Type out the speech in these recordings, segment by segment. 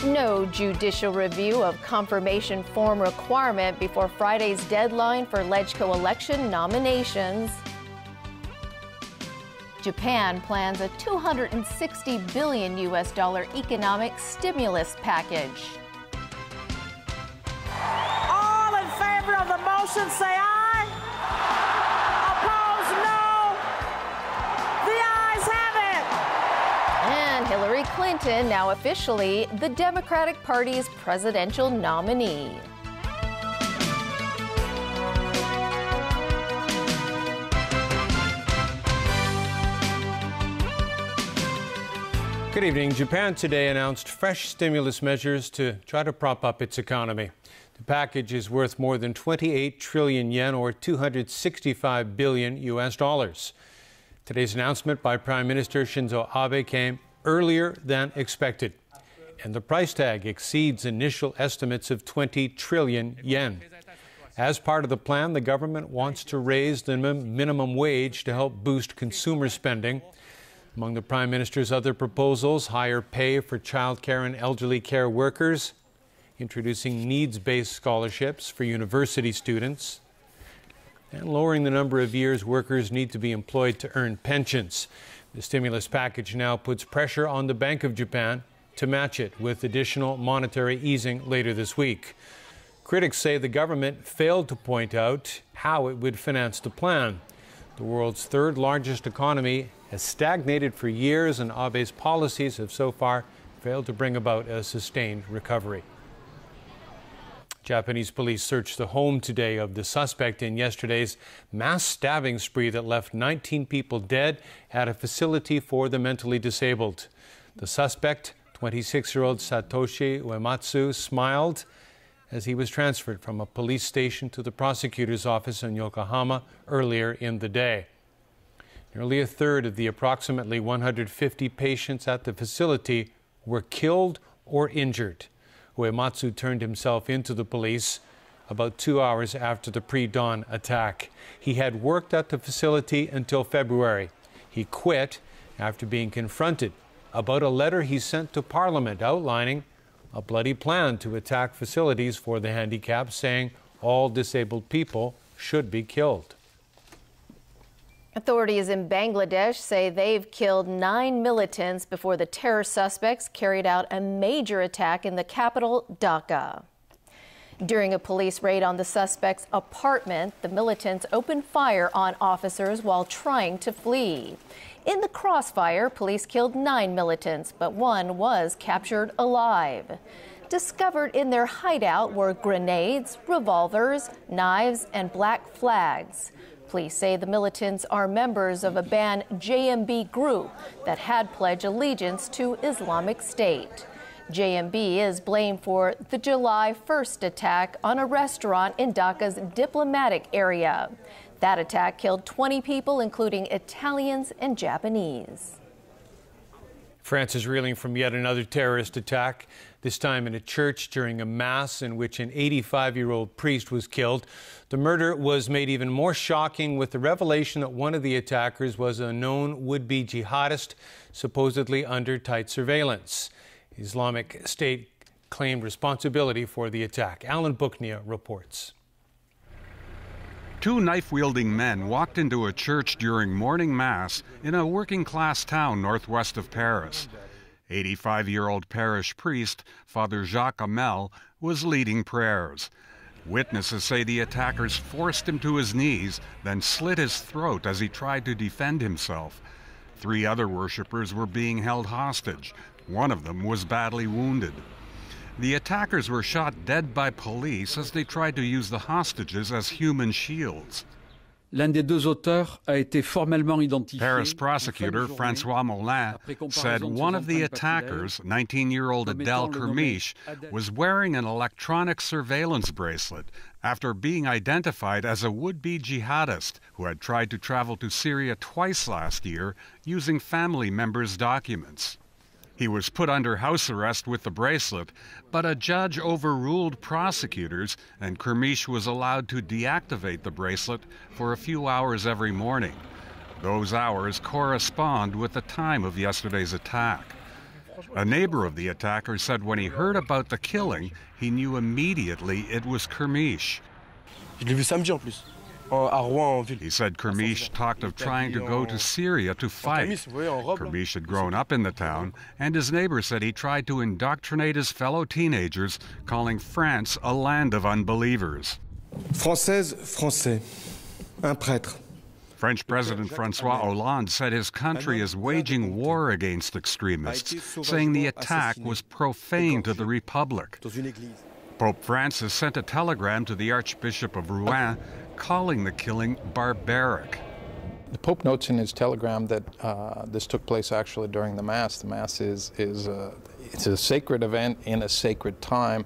No judicial review of confirmation form requirement before Friday's deadline for LegCo election nominations. Japan plans a $260 billion economic stimulus package. All in favor of the motion, say aye. Opposed, no. The ayes have it. And Hillary Clinton now officially the Democratic Party's presidential nominee. Good evening. Japan today announced fresh stimulus measures to try to prop up its economy. The package is worth more than 28 trillion yen, or $265 billion. Today's announcement by Prime Minister Shinzo Abe came earlier than expected, and the price tag exceeds initial estimates of 20 trillion yen. As part of the plan, the government wants to raise the minimum wage to help boost consumer spending. Among the Prime Minister's other proposals, higher pay for childcare and elderly care workers, introducing needs-based scholarships for university students, and lowering the number of years workers need to be employed to earn pensions. The stimulus package now puts pressure on the Bank of Japan to match it with additional monetary easing later this week. Critics say the government failed to point out how it would finance the plan. The world's third largest economy has stagnated for years, and Abe's policies have so far failed to bring about a sustained recovery. Japanese police searched the home today of the suspect in yesterday's mass stabbing spree that left 19 people dead at a facility for the mentally disabled. The suspect, 26-year-old Satoshi Uematsu, smiled as he was transferred from a police station to the prosecutor's office in Yokohama earlier in the day. Nearly a third of the approximately 150 patients at the facility were killed or injured. Uematsu turned himself into the police about 2 hours after the pre-dawn attack. He had worked at the facility until February. He quit after being confronted about a letter he sent to Parliament outlining a bloody plan to attack facilities for the handicapped, saying all disabled people should be killed. Authorities in Bangladesh say they've killed 9 militants before the terror suspects carried out a major attack in the capital, Dhaka. During a police raid on the suspect's apartment, the militants opened fire on officers while trying to flee. In the crossfire, police killed 9 militants, but one was captured alive. Discovered in their hideout were grenades, revolvers, knives, and black flags. Police say the militants are members of a banned JMB group that had pledged allegiance to Islamic State. JMB is blamed for the July 1st attack on a restaurant in Dhaka's diplomatic area. That attack killed 20 people, including Italians and Japanese. France is reeling from yet another terrorist attack, this time in a church during a mass in which an 85-year-old priest was killed. The murder was made even more shocking with the revelation that one of the attackers was a known would-be jihadist, supposedly under tight surveillance. Islamic State claimed responsibility for the attack. Alan Booknia reports. 2 knife-wielding men walked into a church during morning mass in a working-class town northwest of Paris. 85-year-old parish priest, Father Jacques Hamel, was leading prayers. Witnesses say the attackers forced him to his knees, then slit his throat as he tried to defend himself. 3 other worshippers were being held hostage. One of them was badly wounded. The attackers were shot dead by police as they tried to use the hostages as human shields. L'un des 2 auteurs a été formellement identifié. Paris prosecutor François Molin said one of the attackers, 19-year-old Adèle Kermiche, was wearing an electronic surveillance bracelet after being identified as a would-be jihadist who had tried to travel to Syria twice last year using family members' documents. He was put under house arrest with the bracelet, but a judge overruled prosecutors, and Kermiche was allowed to deactivate the bracelet for a few hours every morning. Those hours correspond with the time of yesterday's attack. A neighbor of the attacker said when he heard about the killing, he knew immediately it was Kermish. Je l'ai vu samedi en plus. He said Kermish talked of trying to go to Syria to fight. Kermish had grown up in the town, and his neighbor said he tried to indoctrinate his fellow teenagers, calling France a land of unbelievers. Française, Français, un prêtre. French President François Hollande said his country is waging war against extremists, saying the attack was profane to the Republic. Pope Francis sent a telegram to the Archbishop of Rouen, calling the killing barbaric. The Pope notes in his telegram that this took place actually during the Mass. The Mass is it's a sacred event in a sacred time,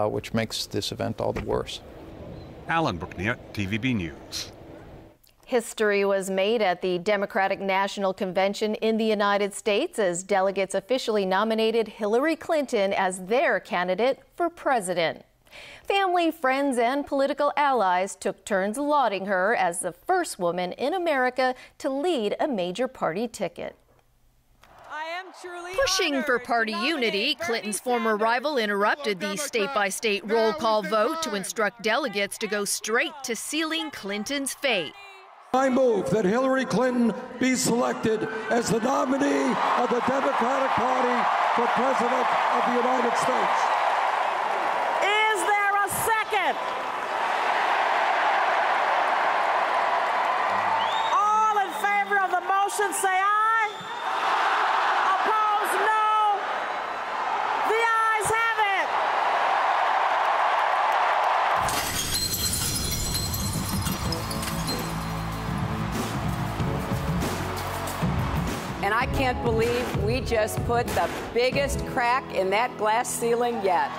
which makes this event all the worse. Alan Bookniat, TVB News. History was made at the Democratic National Convention in the United States as delegates officially nominated Hillary Clinton as their candidate for president. Family, friends, and political allies took turns lauding her as the first woman in America to lead a major party ticket. Pushing for party unity, Clinton's former rival interrupted the state-by-state roll call vote to instruct delegates to go straight to sealing Clinton's fate. I move that Hillary Clinton be selected as the nominee of the Democratic Party for President of the United States. Is there a second? All in favor of the motion say aye. Opposed, no. The ayes have it. And I can't believe we just put the biggest crack in that glass ceiling yet.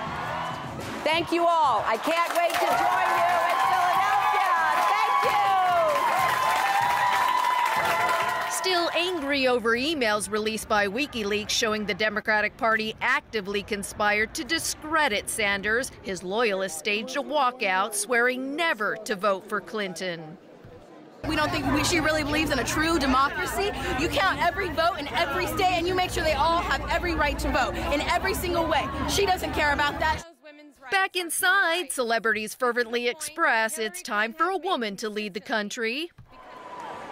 Thank you all. I can't wait to join you in Philadelphia. Thank you. Still angry over emails released by WikiLeaks showing the Democratic Party actively conspired to discredit Sanders, his loyalists staged a walkout, swearing never to vote for Clinton. We don't think she really believes in a true democracy. You count every vote in every state and you make sure they all have every right to vote in every single way. She doesn't care about that. Back inside, celebrities fervently express it's time for a woman to lead the country.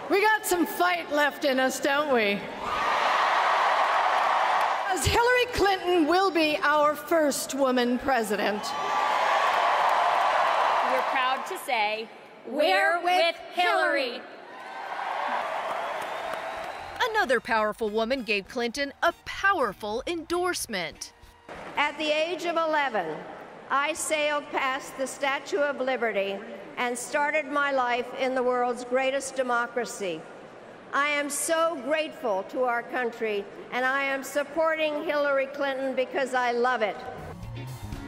We got some fight left in us, don't we? As Hillary Clinton will be our first woman president. We're proud to say, we're with Hillary. Another powerful woman gave Clinton a powerful endorsement. At the age of 11, I sailed past the Statue of Liberty and started my life in the world's greatest democracy. I am so grateful to our country, and I am supporting Hillary Clinton because I love it.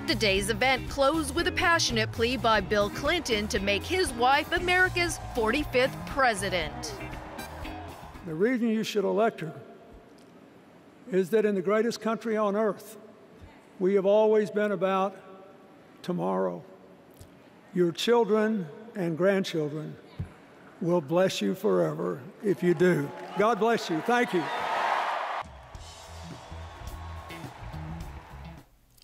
The day's event closed with a passionate plea by Bill Clinton to make his wife America's 45th president. The reason you should elect her is that in the greatest country on earth, we have always been about tomorrow. Your children and grandchildren will bless you forever if you do. God bless you. Thank you.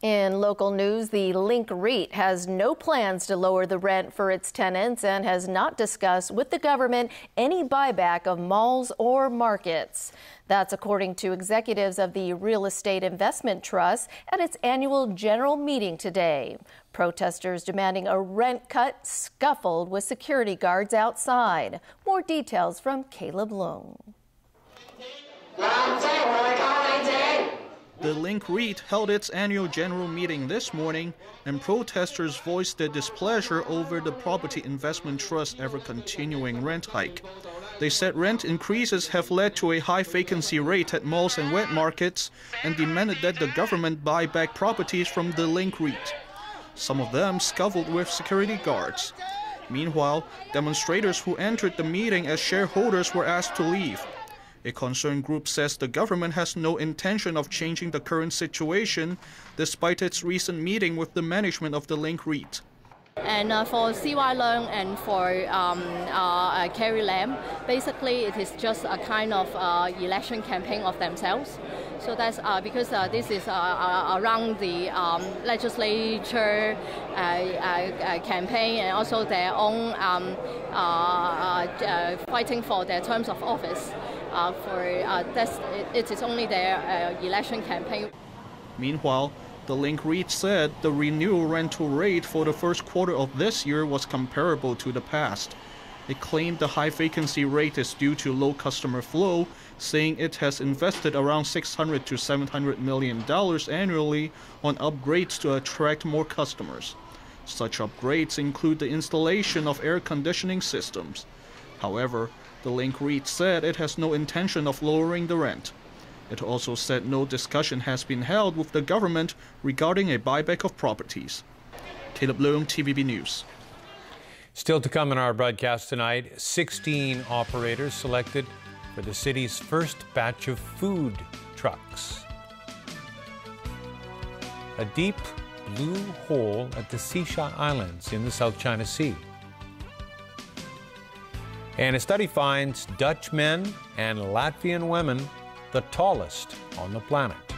In local news, the Link REIT has no plans to lower the rent for its tenants and has not discussed with the government any buyback of malls or markets. That's according to executives of the Real Estate Investment Trust at its annual general meeting today. Protesters demanding a rent cut scuffled with security guards outside. More details from Caleb Lung. The Link REIT held its annual general meeting this morning, and protesters voiced their displeasure over the Property Investment Trust's ever-continuing rent hike. They said rent increases have led to a high vacancy rate at malls and wet markets and demanded that the government buy back properties from the Link REIT. Some of them scuffled with security guards. Meanwhile, demonstrators who entered the meeting as shareholders were asked to leave. A concerned group says the government has no intention of changing the current situation, despite its recent meeting with the management of the Link REIT. And for CY Leung and for Carrie Lam, basically it is just a kind of election campaign of themselves. So that's because this is around the legislature campaign and also their own fighting for their terms of office. It is only their election campaign. Meanwhile, the link REIT said the renewal rental rate for the first quarter of this year was comparable to the past. It claimed the high vacancy rate is due to low customer flow, saying it has invested around $600 to $700 million annually on upgrades to attract more customers. Such upgrades include the installation of air conditioning systems. However, the link REIT said it has no intention of lowering the rent. It also said no discussion has been held with the government regarding a buyback of properties. Caleb Leung, TVB News. Still to come in our broadcast tonight, 16 operators selected for the city's first batch of food trucks. A deep blue hole at the Sisha Islands in the South China Sea. And a study finds Dutch men and Latvian women the tallest on the planet.